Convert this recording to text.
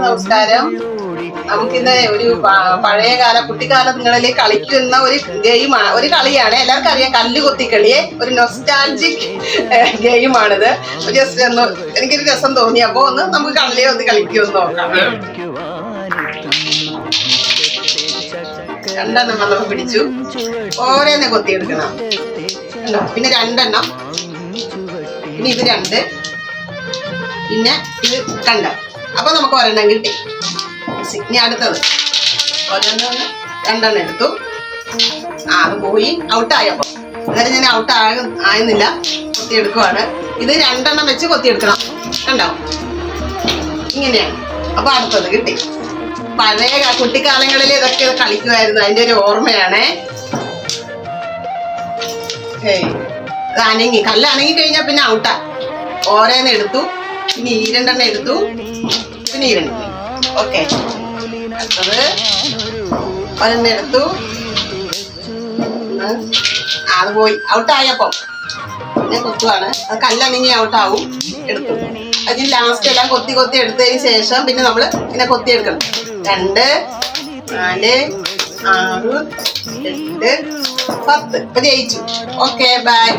നമസ്കാരം. നമുക്കിന്ന് ഒരു പഴയകാല കുട്ടിക്കാലങ്ങളിൽ കളിക്കുന്ന ഒരു ഗെയിമാണ്, ഒരു കളിയാണ്. എല്ലാവർക്കും അറിയാം, കല്ല് കൊത്തിക്കളിയെ. ഒരു നൊസ്റ്റാൾജിക് ഗെയിമാണിത്. ജസ്റ്റ് ഒന്ന് എനിക്കൊരു രസം തോന്നി, അപ്പൊ ഒന്ന് നമുക്ക് കല്ലിയെ ഒന്ന് കളിക്കുമെന്ന് നോക്കാം. രണ്ടെണ്ണം നമ്മൾ പിടിച്ചു, ഓരോന്നെ കൊത്തിയെടുക്കണം. പിന്നെ രണ്ടെണ്ണം, പിന്നെ ഇത് രണ്ട്, പിന്നെ ഇത് കണ്ട. അപ്പൊ നമുക്ക് ഒരെണ്ണം കിട്ടി. ഇനി അടുത്തത് രണ്ടെണ്ണം എടുത്തു. അത് പോയി, ഔട്ടായപ്പോ. അന്നേരം ഞാൻ ആയിരുന്നില്ല, കൊത്തിയെടുക്കുവാണ്. ഇത് രണ്ടെണ്ണം വെച്ച് കൊത്തിയെടുക്കണം. കണ്ടോ, ഇങ്ങനെയാണ്. അപ്പൊ അടുത്തത് കിട്ടി. പഴയ കുട്ടിക്കാലങ്ങളിൽ ഇതൊക്കെ കളിക്കുമായിരുന്നു, അതിന്റെ ഒരു ഓർമ്മയാണേ. അനങ്ങി, കല്ലണങ്ങി കഴിഞ്ഞാൽ പിന്നെ ഔട്ടാ. ഓരോന്ന് എടുത്തു, പിന്നെ ഈ രണ്ടെണ്ണം എടുത്തു, പിന്നെ ഈ രണ്ടെണ്ണം. ഓക്കെ, അടുത്തത് ഒരെണ്ണം എടുത്തു. അത് പോയി, ഔട്ടായപ്പം. പിന്നെ കൊത്തുവാണ്, അത് കല്ലണങ്ങി ഔട്ടാവും. എടുത്തു. അതിന് ലാസ്റ്റ് എല്ലാം കൊത്തി എടുത്തതിന് ശേഷം പിന്നെ നമ്മള് ഇങ്ങനെ കൊത്തിയെടുക്കണം. 2, 4, 6, 8, 10. ഇപ്പൊ ജയിച്ചു. Okay, by.